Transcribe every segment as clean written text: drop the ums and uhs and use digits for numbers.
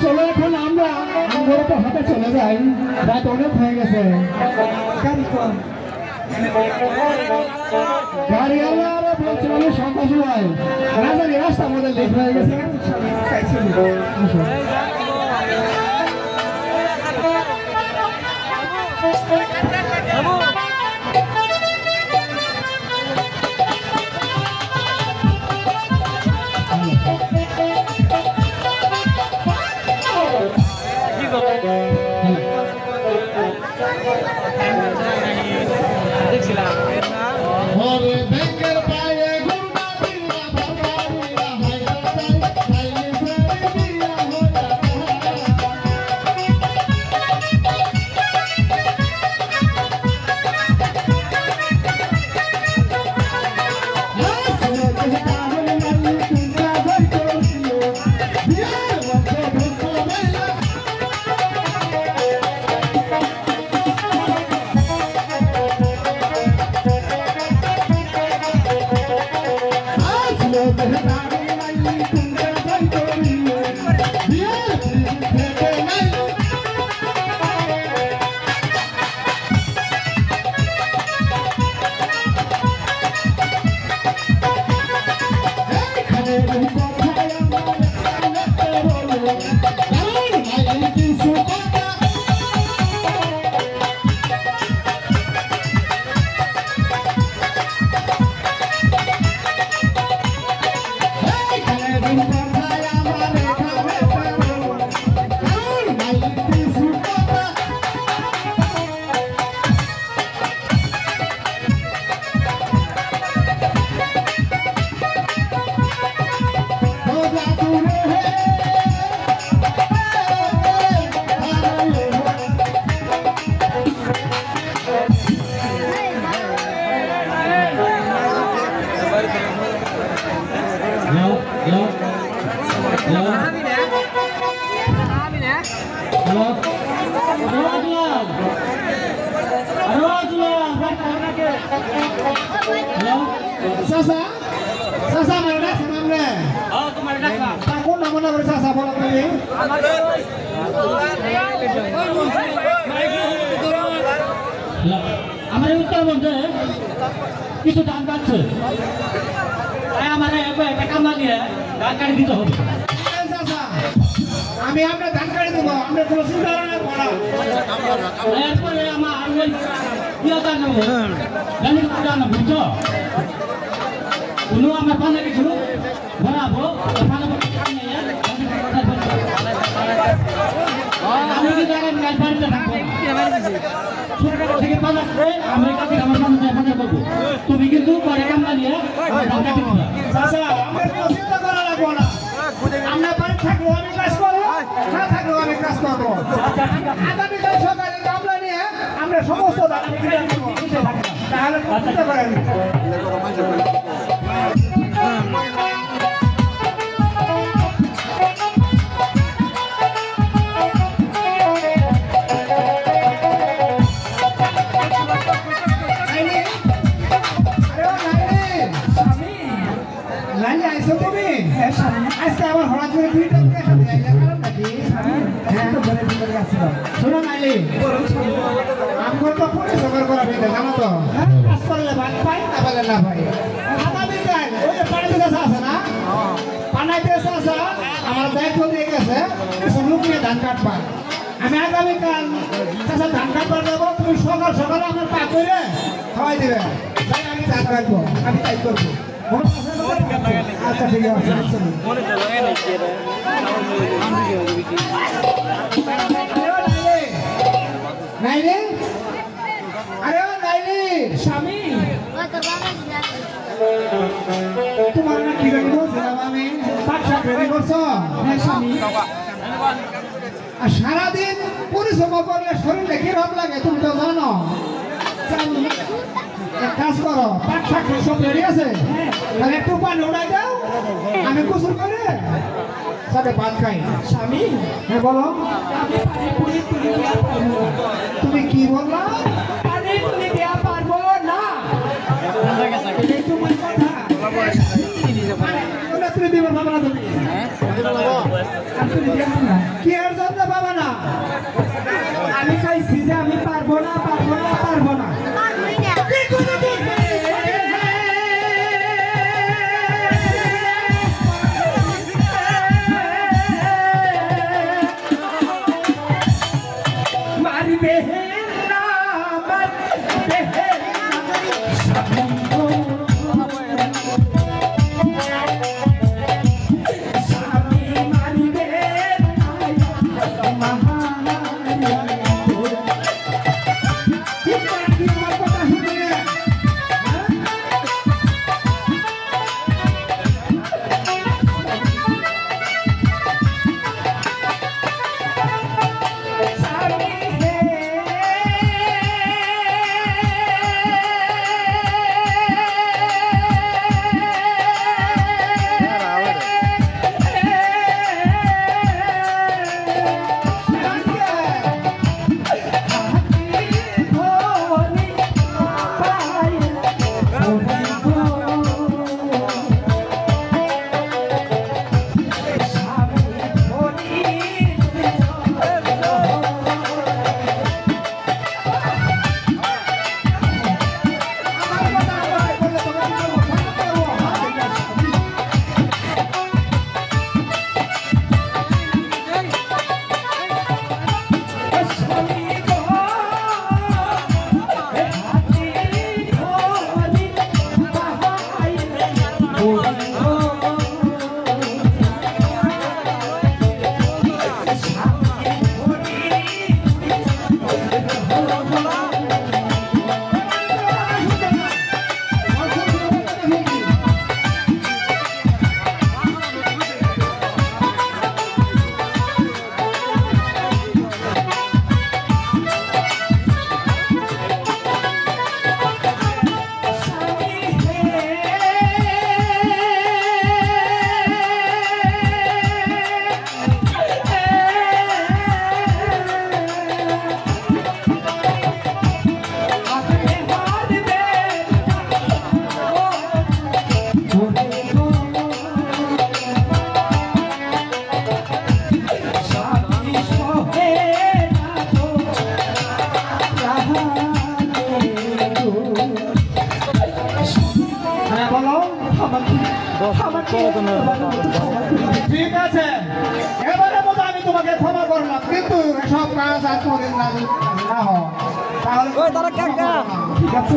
চলো এখন আমরা আমরা তো হাতে চলে যাই, রাত অনেক হয়ে গেছে। গাড়িওয়ালা বলছে আমি সন্ধ্যা সময় না জানি রাস্তা আমাদের লেট হয়ে গেছে। Sasa, Sasa mana dah senang le? Oh, tu mana dah? Aku nama nama Sasa bolak ni. Amare uttar bonde, kisu dan baca. Saya amare apa? Tekam lagi ya, dan kali itu hobi. Sasa, kami amre dan kali itu, amre closing darah bola. Lepas ni amar amre dia kan nama, dan itu kan bujo. Unu amar pana kisu, berapa? Pana berkaitannya ya. Kami kita akan kaitkan dengan Surga থেকে পালাস রে America থেকে আমার সামনে দেখা করব তুমি কিন্তু পরে কাম না নিয়ে ঢাকা থেকে না চাচা আমরা তো চিন্তা করা লাগবে না আমরা বাড়ি থাকবো আমি কাজ করব না থাকবো আমি কাজ করব আচ্ছা ঠিক আছে আগামী কাল সকালে কামলা নিয়ে আমরা সমস্ত দানা কিনে দেব তাহলে চিন্তা করেন আজকে আমার হঠাৎ করে দুইটা সাথে কারণ নাকি তো বলে দিতে আসছিল শোনো নাইলি আমার তো পুরো সবার করা হইছে জানো তো কাজ করলে ভাত পাই না বলে না ভাই আগামী কাল ওই যে পানি দেশা আছে না পানি দেশা আছে আমার দায়িত্ব দিয়ে গেছে কিছু লোক নিয়ে ধান কাটবা আমি আগামী কাল চাষা ধান কাটবার যাবো তুমি সকাল সকালে আমার পা করে খাওয়াই দিবে তাই আমি ধান কাটবো আমি তাই করবো আচ্ছা ঠিক আছে মনে তো লাগে না কি রে নাইলে আরে ও নাইলে স্বামী তোমার না কি জানি বলছ আমি পাঁচটা রেডি করছো হ্যাঁ স্বামী আর সারা দিন পরিশ্রম করলে শরীরে কি রোগ লাগে তুমি তো জানো এক কাজ করো পাঁচ শাক সব রেডি আছে তাহলে একটু পানি উড়াই দাও আমি গোসল করে সাথে ভাত খাই স্বামী হ্যাঁ বলো তুমি কি বললা পানি তুলে দেওয়া পারবো না তোমার কথা তুমি দিবে ভাবনা তুমি কি আর জন্য বাবা না আমি চাইছি যে আমি পারবো না ঠিক আছে এবারে মতো আমি তোমাকে ক্ষমা করলাম কিন্তু এসব কাজ আর কোনদিন না হয় তাহলে ঠিক আছে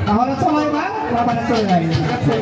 তাহলে চলো এবার বাবারে চলে যাই ঠিক আছে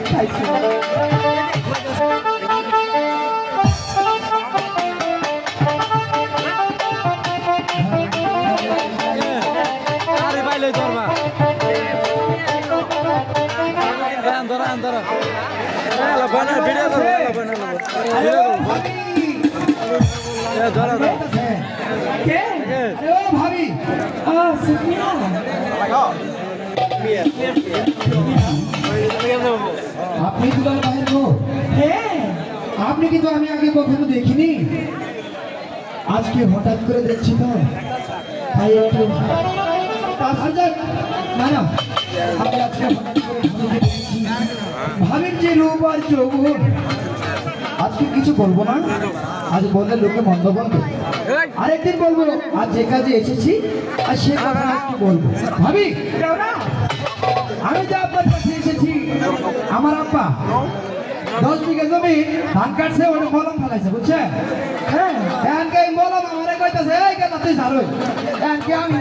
আপনি কিন্তু আমি আগে কখনো দেখিনি আজকে হঠাৎ করে দেখছি তো তাই একটু না আমি আজকে ভাবেন যে রূপ আর যৌবন আজকে কিছু বলবো না আজ বললে লোকে মন্দ বলবে আরেকদিন বলবো আর যে কাজে এসেছি আর সে কথা আজকে বলবো ভাবি আমি যে আপনার কাছে এসেছি আমার আব্বা 10 বিঘা জমি ধান কাটছে ওটা মলম ফেলাইছে বুঝছেন হ্যাঁ এই মলম আমারে কইতাছে এই কেন তুই ছাড়ই এনকে আমি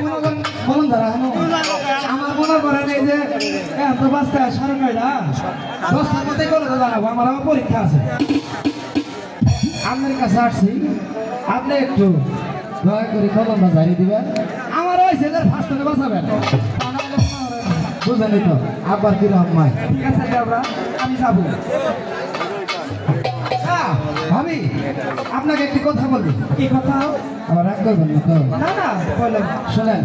মলম ধরা আমার মনে করেন এই যে এত বাস্তা 9:30 10টার মধ্যে কলেজে জানাবো আমার পরীক্ষা আছে আপনার কাছে আসছি আপনি একটু দয়া করে কলমটা জারি দিবেন আমার ওই ছেলের ফার্স্টে বাঁচাবেন বুঝলেন তো আবার কিরকম মায় ঠিক আছে আমি যাবো ভাবি আপনাকে একটি কথা বলবি কি কথা আবার রাগ করবেন না তো না না বলেন শোনেন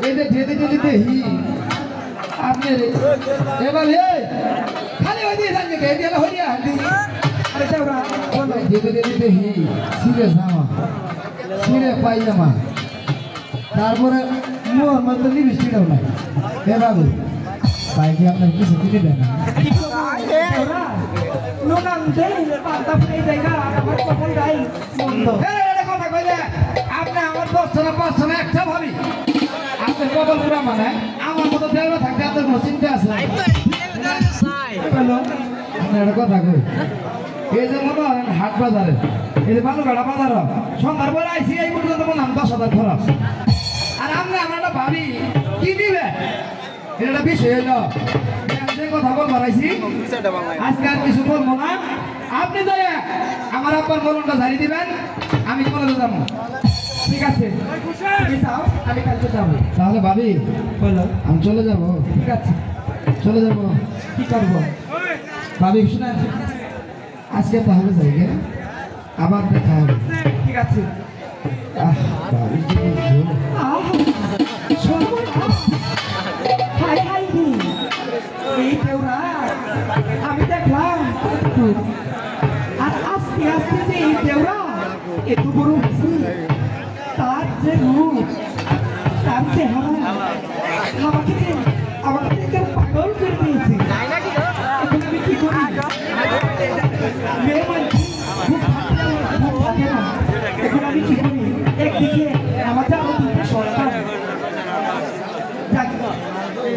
এই যে যেতে যেতে হি আপনি এবার খালি ওই দিয়ে যান কে দিয়ে হইয়া আরে তাওরা বলো যেতে যেতে হি সিরে জামা সিরে পায়জামা তারপরে মোর মধ্যে লিপস্টিকও নাই এ বাবু ভাই কি আপনার কিছু কিনে দেন নুনান দেই পান্তা ফুটে জায়গা আমার কপালটাই বন্ধ এটা কথা কইলে আপনি আমার 10 জন 5 জন একটা ভাবি আপনার কপাল পুরা মানে আমার মতো দেওয়া থাকতে আপনার কোনো চিন্তা আছে বলো আপনি একটা কথা কই এই যে মনে হয় হাট বাজারে এই যে বালুঘাটা বাজার সন্ধ্যার পরে আইসি এই পর্যন্ত মনে হয় 10,000 খরচ আর আপনি আমরা একটা ভাবি কি দিবে এটা একটা বিষয় হইল যে কথা বলবার আইসি আজকে আর কিছু বলবো না আপনি তো আমার আব্বার মরণটা ঝাড়ি দিবেন আমি কলেজে যাবো ঠিক আছে তুমি যাও আমি কালকে যাবো তাহলে ভাবি বলো আমি চলে যাব ঠিক আছে চলে যাব কি করবো ভাবি শুনেন আজকে তাহলে যাই গে আবার দেখা হবে ঠিক আছে ভাবি কি বলছো? হাই হাই এই কেউরা আমি দেখলাম আর আস্তে আস্তে যে এই কেউরা এত বড় হয়েছে তার যে রূপ তার চেহারা আমাকে যে পাগল করে দিয়েছে এখন আমি কি করি মেয়ে মানুষ খুব থাকে না এখন আমি কি করি একদিকে আমার যাবো দুটো সরকার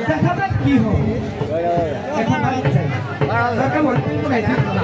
দেখা যাক কি হয় এখন বাড়িতে যাই দরকার বলতে কোথায় থাকবো না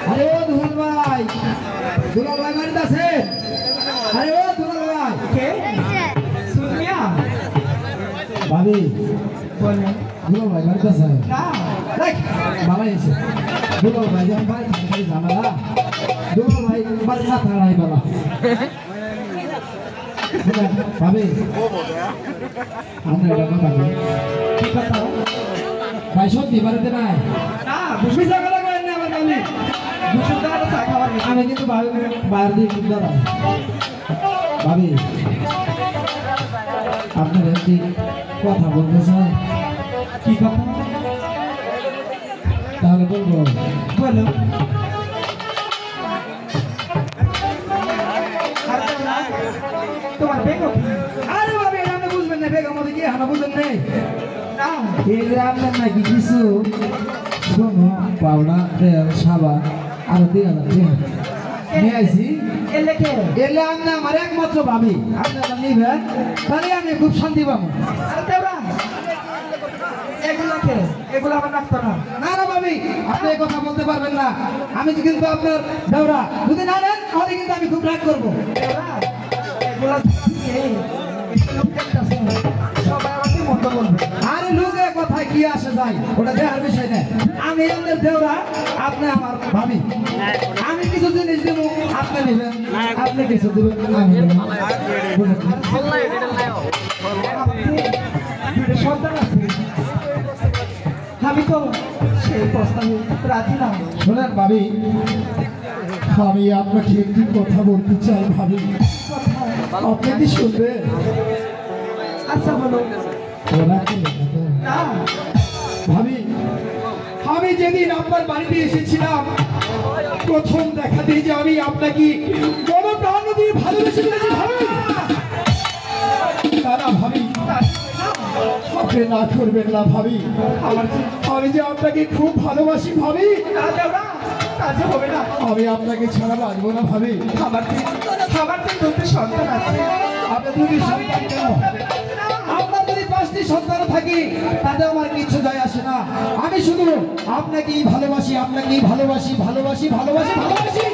আরে ও দুলাল ভাই বাড়িতে আছে আরে ও দুলাল ভাই কে সুমিয়া ভাবি বলেন দুলাল ভাই বাড়িতে আছে না দেখ বাবা এসে দুলাল ভাই যখন বাড়ি থাকে ঝামেলা দুলাল ভাই বাড়ি না থাকাই বলা ভাবি আমরা এটা কথা বলি কি কথা ভাই সত্যি বাড়িতে নাই না বুঝবি জায়গা করেন না আমার আমি বুঝুন দাঁড়া চা খাবার আমি কিন্তু বাইরে দিয়ে খুব দাঁড়াই ভাবি আপনার একটি কথা বলতে চাই কি কথা তাহলে বলবো বলো তোমার বেগম আরে ভাবি এটা আপনি বুঝবেন না বেগম মধ্যে কি হানা বুঝবেন নেই না এই যে আপনার নাকি কিছু শোনো পাওনা তেল সাবান আরো 2,000 নিয়ে আইছি এলে কে এলে আপনি আমার একমাত্র ভাবি আপনারা নিবেন তাহলে আমি খুব শান্তি পাবো আরে দেবরা এগুলাকে এগুলো আমার রাখতো না না না ভাবি আপনি এই কথা বলতে পারবেন না আমি কিন্তু আপনার দেওরা যদি না নেন তাহলে কিন্তু আমি খুব রাগ করবো দেবরা এগুলো সবাই আমাকে মতো বলবে আরে লোকে কথায় কি কি আসে যায় ওটা দেওয়ার বিষয় নেই আমি আমাদের দেওরা আপনি আমার ভাবি আমি কিছু জিনিস দেবো আপনি নেবেন আপনি কিছু দেবেন আমি নেবেন। সন্তান আছে আমি তো সেই প্রস্তাবে রাজি না। শোনেন ভাবি আমি আপনাকে একটি কথা বলতে চাই ভাবি আপনি কি শুনবেন আচ্ছা বলো ওরা কি লেখাবে? না ভাবি আমি যেদিন আপনার বাড়িতে এসেছিলাম প্রথম দেখা দিয়ে যে আমি আপনাকে বড় প্রাণ দিয়ে ভালোবেসে ফেলেছি ভাবি না না ভাবি আপনি না করবেন না ভাবি আমি যে আপনাকে খুব ভালোবাসি ভাবি না দেওরা কাজে হবে না। আমি আপনাকে ছাড়া বাঁচবো না ভাবি আমার দুটো সন্তান আছে আপনি দুটি সন্তান কেন আপনার যদি 5টি সন্তান থাকি তাতে আমার কিছু যায় আসে না আমি শুধু আপনাকেই ভালোবাসি আপনাকেই ভালোবাসি ভালোবাসি ভালোবাসি ভালোবাসি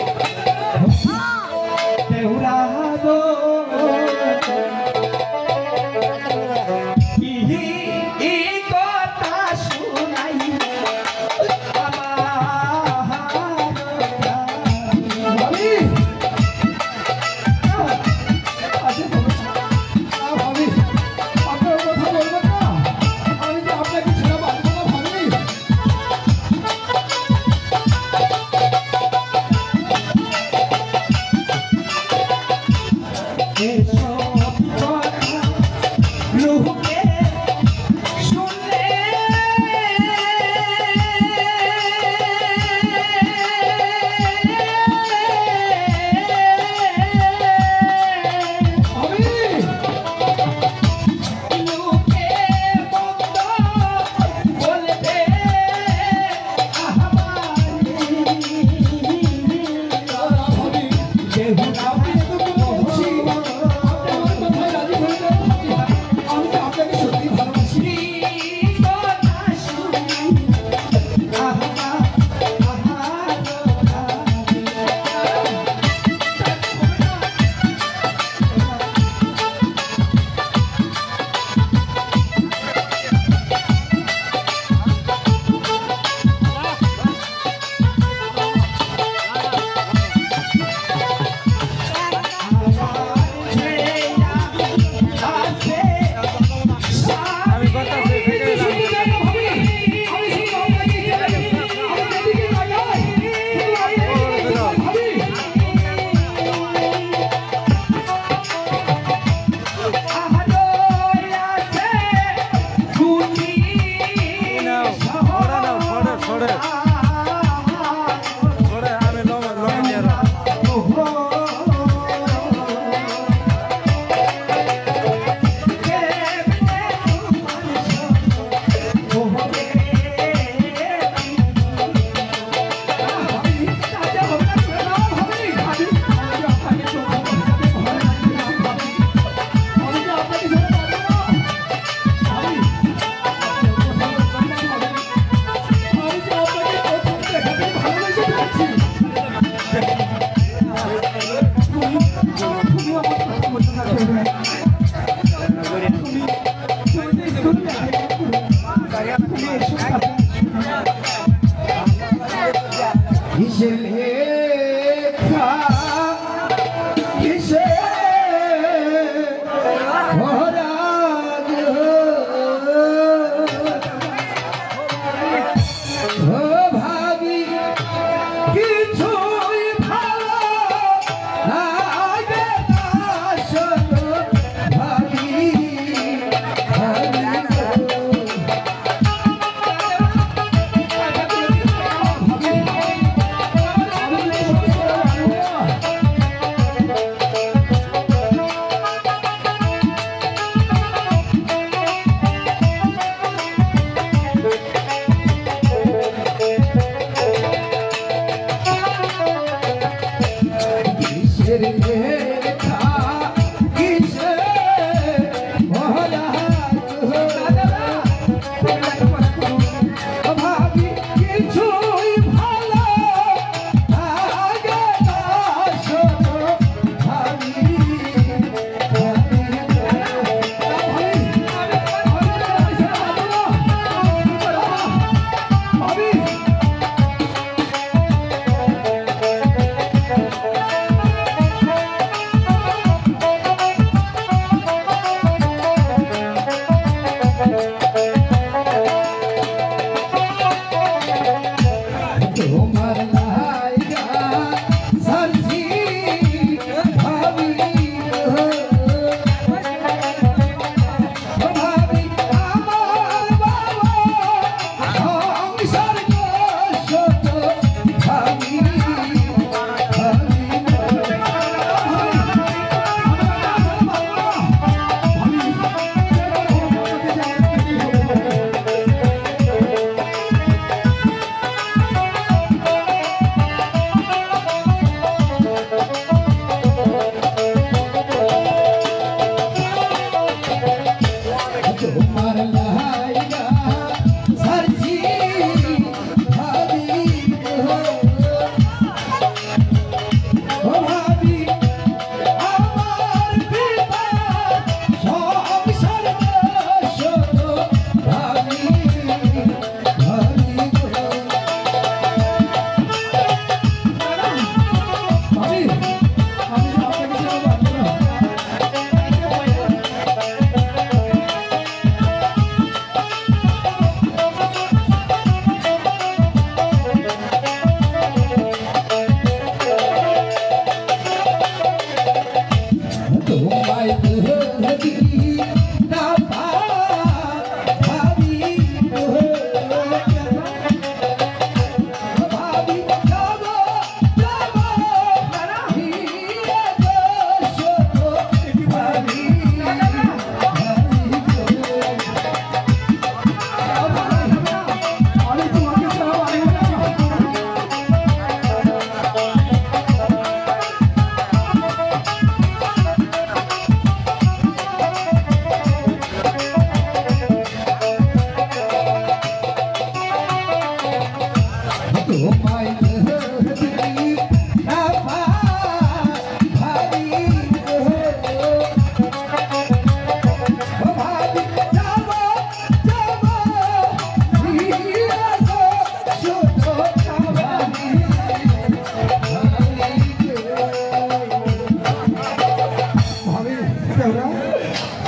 দেউরা গো কি কথা শুনাই ভাবি ভাবি আপনার কথা বলবেন না আমি যে আপনাকে ছাড়া বাঁচবো না ভাবি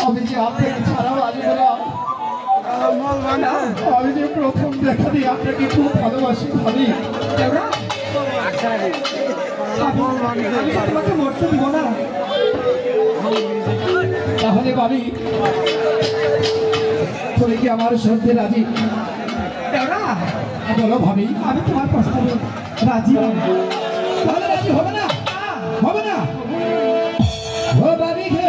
আমি যে আপনাকে ছাড়াও আসবো না। আমি যে প্রথম দেখা দিই আপনাকে খুব ভালোবাসি ভাবি। আমি তোমাকে মরতে দিব না। তাহলে ভাবি তুমি কি আমার সত্যি রাজি? বলো ভাবি। আমি তোমার প্রস্তাবে রাজি নই। তাহলে রাজি হবে না? হবে না? ও ভাবি হে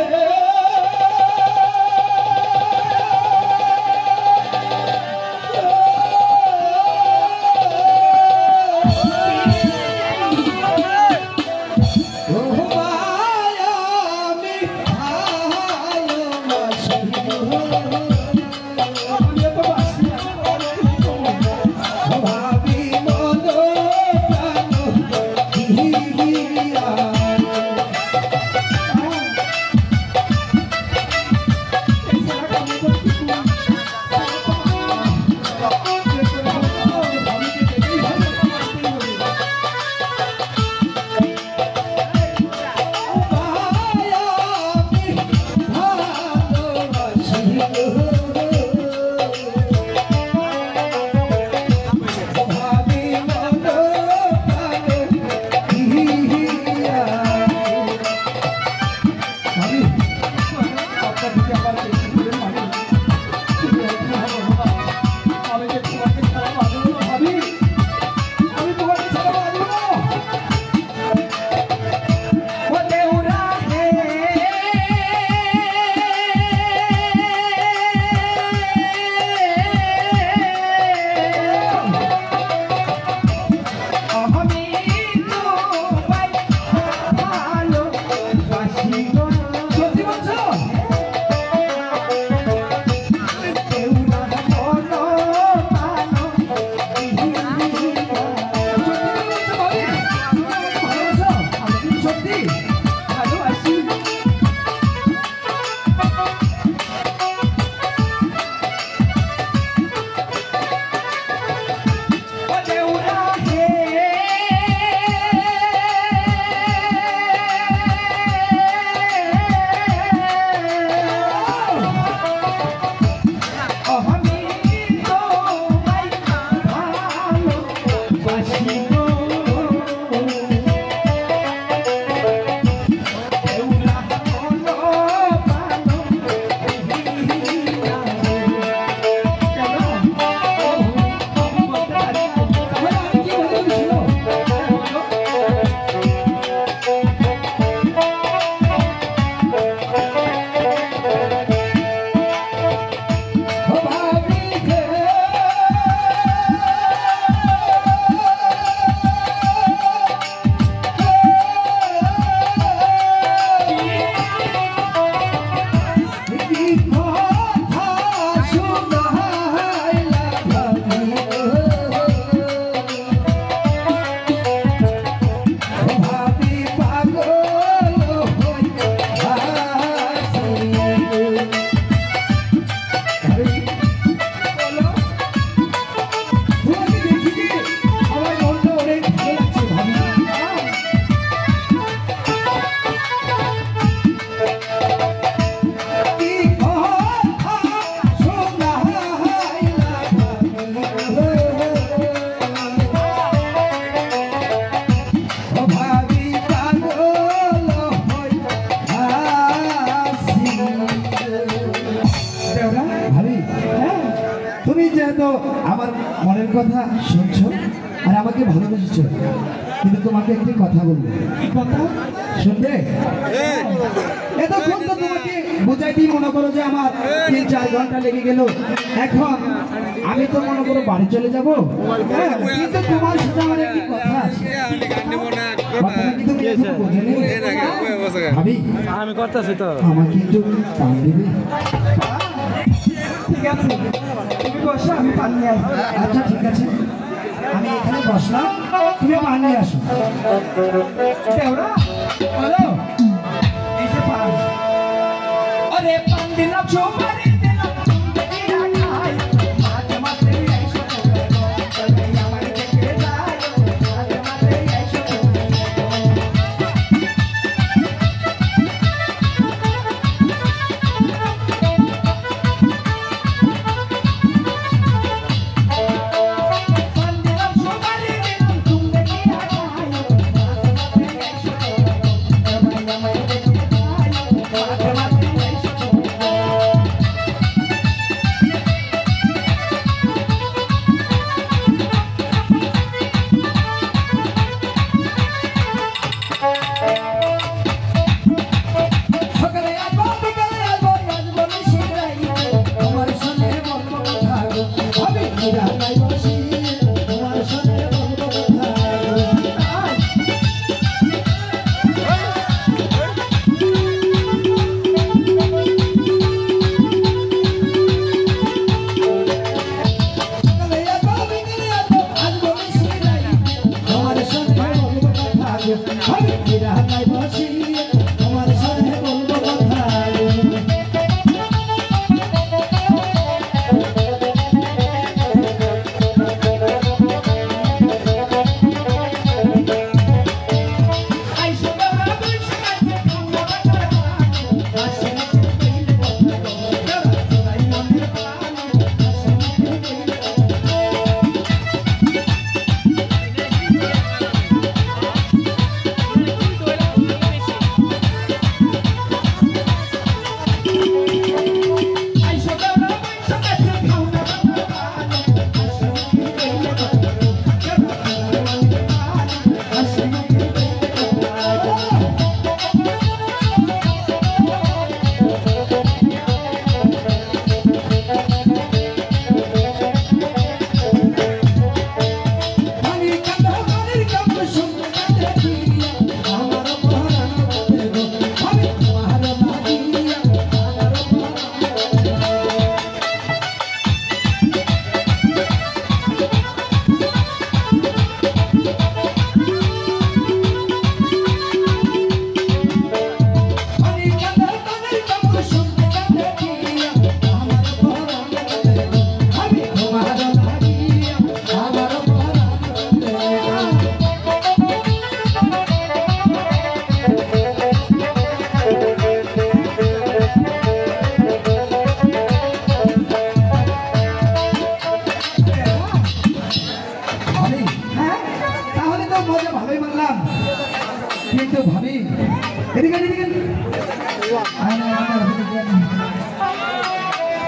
আমার মনের কথা শুনছো আর আমাকে ভালোবেসেছো, কিন্তু তোমাকে একটি কথা বলবো। কি কথা? শুনবে? এতক্ষণ তো তোমাকে বুঝাইতেই মনে করো যে আমার 3-4 ঘন্টা লেগে গেল। এখন আমি তো মনে করো বাড়ি চলে যাবো, কিন্তু তোমার সাথে আমার একটি কথা আছে। কথাটা কি তুমি এখনো বোঝোনি? ভাবি, আমি করতেছি তো। আমাকে একটু পান দিবে? ঠিক আছে, তুমি বসো, আমি পান নিয়ে আসবো। আচ্ছা ঠিক আছে, আমি এখানে বসলাম, তুমি পান নিয়ে আসো। দেওরা, হ্যালো, এই যে পান। আরে পান দিলাম, চুমারি দিলাম, তুমি খাই। মাঝে মাঝে এসো তুমি আমার দেখে যাও, মাঝে মাঝে এসো তুমি।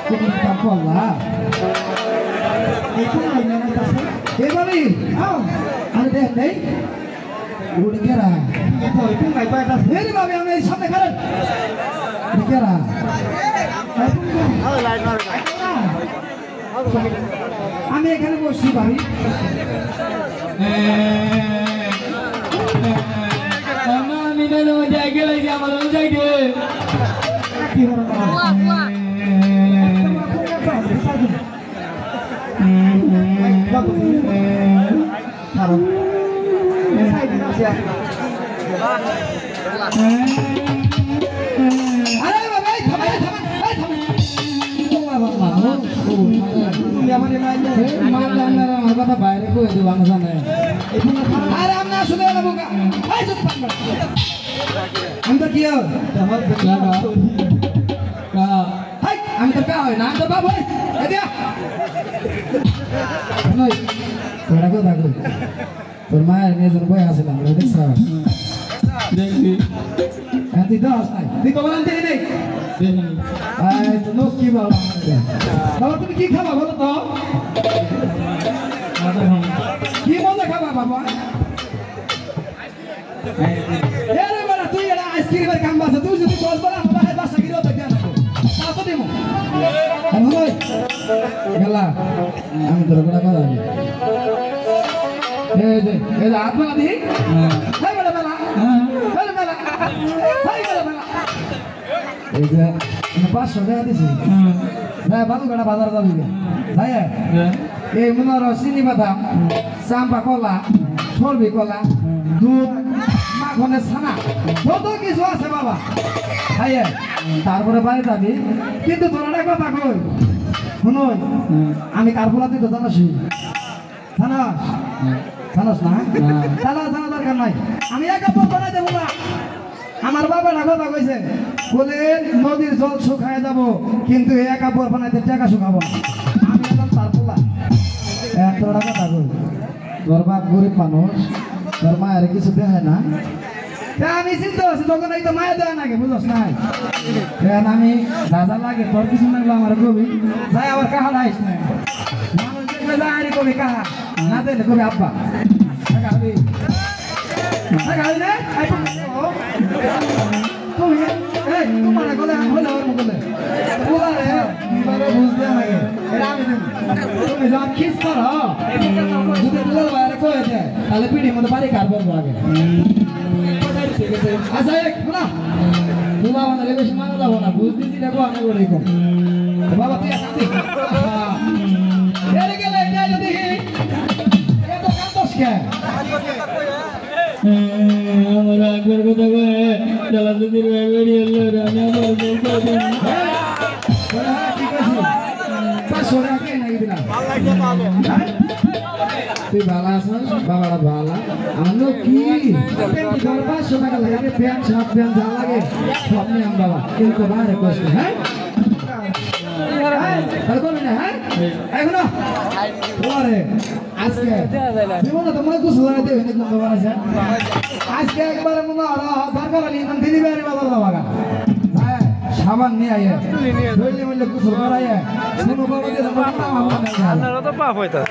তুমি তা বললা এই কোন লাইনে না তাছে এই বাবি আও আরে দেখ নেই উড়ে গেরা এই তো এই কোন লাই পায় তাছে এই বাবি আমি এই সামনে খারাপ উড়ে গেরা আমি এখানে বসছি ভাবি আমি না জায়গা লাগে আমার জায়গা কি হলো কারণ সাইড আছে আরে বাবা এই থামা এই থামা ও বাবা মানো তুমি আমারে মাইলে মারলে আমরা আমার কথা বাইরে কই দিব আমরা জানে এই কোন আরে আমরা আসলে না বোকা এই চুপ থাক আমি তো কি হয় দেহর কা হাই আমি তো কা হয় না আমি তো বাপ হই এ দিয়া নই তোরা কথা কই তোর মায়ের নিয়ে জন বই আসিলাম দেখছ দেখি তুই তো আস নাই তুই কখন আনতে নেই এই তো লোক কি বল বাবা তুমি কি খাবা বলো তো কি মজা খাবা বাবা এরে বড় তুই এরা আইসক্রিমের কাম বাসা তুই যদি বল বড় আমার বাসা গিরো তো কেন তা তো দেবো হই গেলা আমি তোর কথা কথা এই যে আত্মা দি হাই বড় বেলা বড় বেলা হাই বড় বেলা এই যে 500 টাকা দিছি ভাই বালুঘাটা বাজার যাবি ভাই এই মনে চিনি বাদাম চাম্পা কলা সরবি কলা দুধ মাখনের ছানা কত কিছু আছে বাবা ভাই তারপরে বাড়ি যাবি কিন্তু তোর একটা কথা কই শুনুন আমি কারপুলা তুই তো জানাসি জানাস জানাস না জানা দরকার নাই আমি একা পথ বানাই দেবো না আমার বাবা না কথা কইছে বলে নদীর জল শুকায় যাব কিন্তু এই একা পথ বানাইতে টাকা শুকাবো না আমি একদম তারপুলা তোরা কথা কই তোর বাপ গরিব মানুষ তোর মায়ের কিছু দেয় না আমি চিন্তা আছি তখন এই তো মায়ের দেয় নাকি বুঝস নাই আমি দাদা লাগে তোর কিছু লাগলো আমার কবি যাই আবার কাহা লাইস না মানুষ দেখলে যাই কবি কাহা না দিলে কবি আব্বা তুমি তোমার গলে হলে ওর মুখলে বুঝতে লাগে তুমি যখন খিস করো যদি দুলাল বাইরে কয়ে দেয় তাহলে পিঠির মধ্যে বাড়ি কার করবো আগে আচ্ছা শোনা দুলা বানালে বেশি মানা যাবো না বুঝতেছি দেখো আমি বলে কম বাবা তুই এর গেলে এটাই যদি এত কান্দস কে আমার একবার কথা কয়ে জ্বালাতে বেরিয়ে এলো আমি আমার ঠিক আছে তুই ভালো আছিস বাবারা ভালো আমার কি 500 টাকা লাগে প্যান্ট শার্ট প্যান্ট যা লাগে সব নিয়ে আম বাবা কিন্তু বাইরে কষ্ট হ্যাঁ তাহলে করবি না হ্যাঁ এখনো ওরে আজকে জীবনে তোমরা কিছু জানাই দেবে না কোন বাবা আছে আজকে একবার মনে হয় সরকার আলী ইমান দিলি বাইরে বাজার যাওয়া সাবান নিয়ে আয়ে ধরলে মিলে কুসুল করাইয়ে শুনো বাবা যে আপনারা তো পাপ হইতা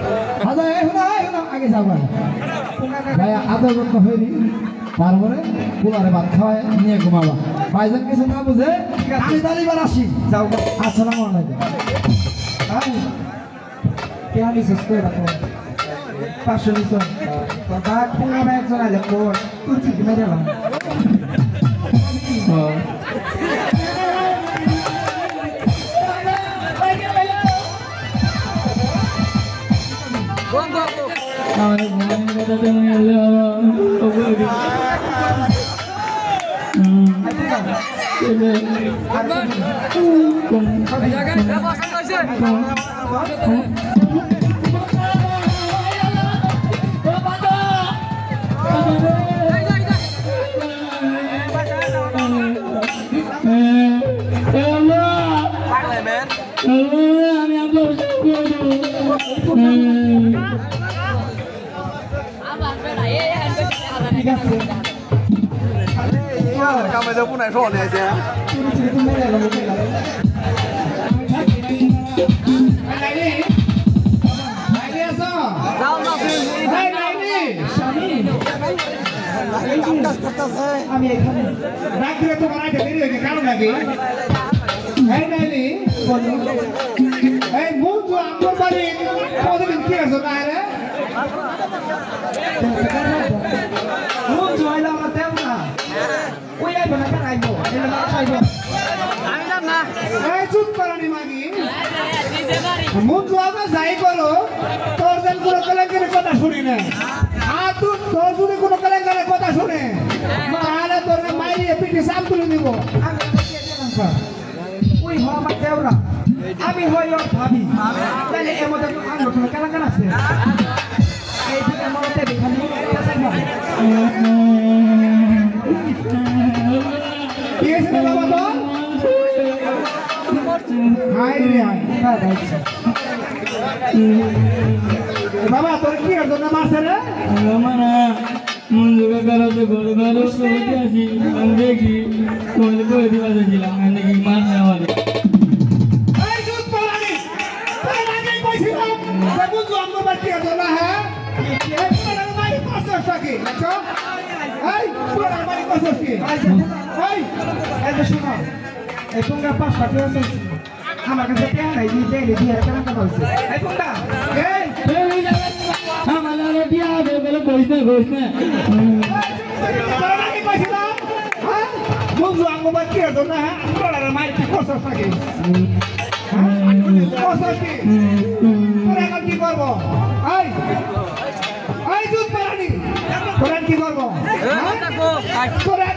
আদা এখনো আগে যাও ভাই আদা গত হইনি তারপরে কুলারে ভাত খাওয়ায় নিয়ে ঘুমাবা ভাইজান কিছু না বুঝে আমি দালিবার আসি যাও আসসালামু আলাইকুম কে আমি সুস্থ রাখো 500 নিছো বাবা পুনা ব্যাগ জড়ালে কোন তুই ঠিক মেরে না আমার মনে কথা তুমি এলো Kamu ada pun nak soal ni aja. আমি এখানে রাত্রে তোমার আগে দেরি হয়েছে কারণ নাকি এই নাইলি বলো এই মুখ আমার বাড়ি কতদিন কি আছো না রে মন জয়লা আমার দেব না ওই আইবো না কেন আইবো এটা না আইবো এই চুপ করানি মাগি মুখ জোয়াবা যাই করো তোর যেন কোনো কেলেঙ্কারের কথা শুনি না আর তোর যদি কোনো কেলেঙ্কারের কথা শুনে তাহলে তোর মাইরিয়ে পিঠে সাপ তুলে দিব আমি ওই হ আমার দেব না আমি হই ওর ভাবি তাহলে এর মধ্যে আঙ্গুর কোনো কেন আছে এই দিকে মরতে দেখানি কি হয়েছে রে বাবা তো হাই রে হাই বাবা তোর কি আর জন্য মারছে রে हमारा मुझे करो तो गोल करो तो कैसी अंधे की कोई कोई दिवाली जिला मैंने की मारने वाले এই দুধ পালানি তাই আগেই কইছিলাম যে বুঝু আমার বাড়ি আর জন্য হ্যাঁ এই পুরা মারি কষ্ট কি দেখো এই পুরা মারি কষ্ট কি এই এই যে শোনো এই তোমরা পাঁচ টাকা আছে আমার কাছে টাকা নাই দিয়ে দিয়ে কেন কথা হইছে এই তোমরা এই हमारा रोटियां दे बोले घोषणा घोषणा তোর আগে কইছিলাম হ্যাঁ বুঝু আমার বাড়ি আর জন্য হ্যাঁ পুরা মারি কষ্ট কি কষ্ট কি তোরা এখন কি করবো এই এই দুধ পালানি তোরা কি করবো তোরা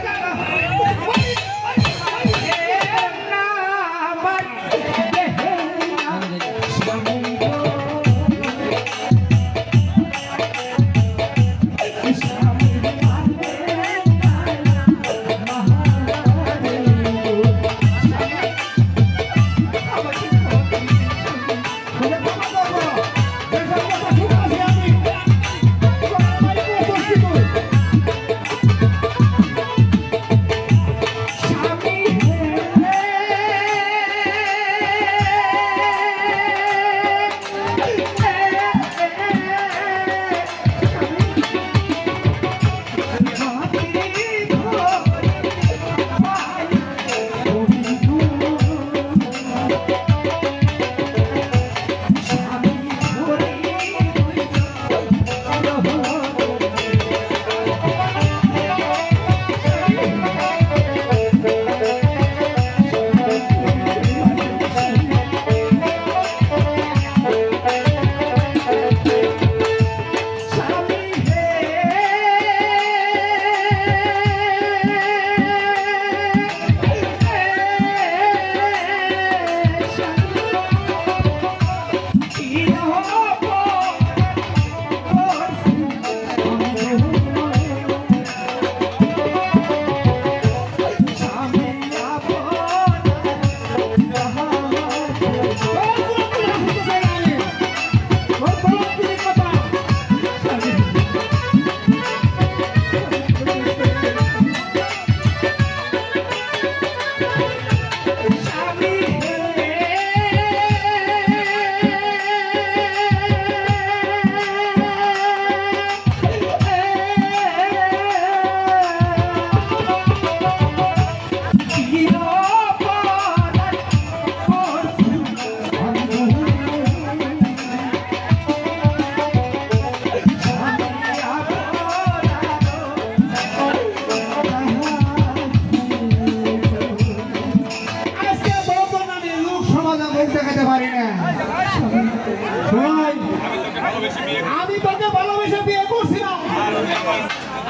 আমি তোকে ভালোবেসে বিয়ে করছিলাম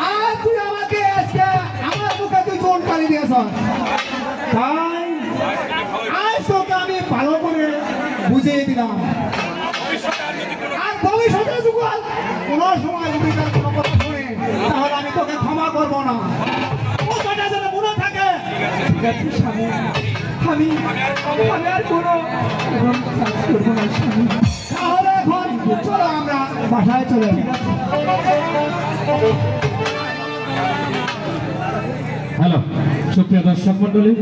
আর তুই আমাকে আজকে আমার মুখে তুই কোন কালি দিয়েছ তাই আজ তোকে আমি ভালো করে বুঝিয়ে দিলাম আর ভবিষ্যতে যুগল কোনো সময় যদি তার কোনো কথা শুনে তাহলে আমি তোকে ক্ষমা করবো না কথাটা যেন মনে থাকে ঠিক আছে স্বামী আমি আর কোনো কাজ করবো না স্বামী তাহলে এখন চলো আমরা বাসায় চলে যাই। হ্যালো সুপ্রিয় দর্শক মন্ডলী,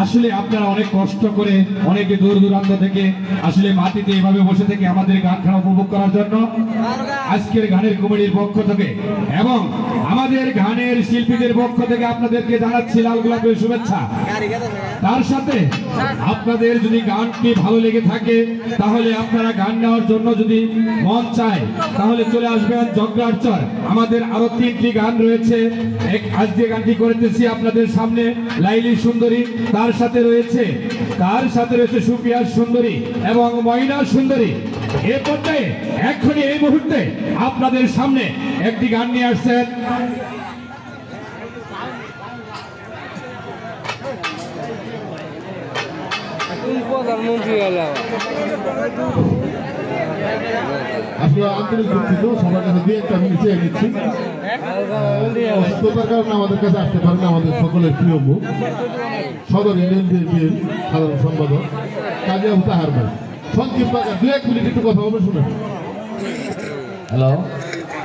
আসলে আপনারা অনেক কষ্ট করে অনেকে দূর দূরান্ত থেকে আসলে মাটিতে এভাবে বসে থেকে আমাদের গান খেলা উপভোগ করার জন্য আজকের গানের কমিটির পক্ষ থেকে এবং আমার আমাদের গানের শিল্পীদের পক্ষ থেকে আপনাদেরকে জানাচ্ছি লাল গোলাপের শুভেচ্ছা। তার সাথে আপনাদের যদি গানটি ভালো লেগে থাকে তাহলে আপনারা গান নেওয়ার জন্য যদি মন চায় তাহলে চলে আসবেন জগড়ার চর। আমাদের আরো 3টি গান রয়েছে। আজ যে গানটি করতেছি আপনাদের সামনে লাইলি সুন্দরী, তার সাথে রয়েছে সুপিয়া সুন্দরী এবং ময়না সুন্দরী। এ পর্যায়ে এখনই এই মুহূর্তে আপনাদের সামনে একটি গান নিয়ে আসছেন আসলে আন্তরিক দুঃখিত, সবার কাছে দিয়ে একটা আমি চেয়ে নিচ্ছি। অসুস্থতার কারণে আমাদের কাছে আসতে পারেন আমাদের সকলের প্রিয় মুখ সদর ইউনিয়ন বিএনপির সাধারণ সম্পাদক কাজী আবু তাহার ভাই। সংক্ষিপ্ত 2-1 মিনিট একটু কথা বলবেন, শুনেন। হ্যালো।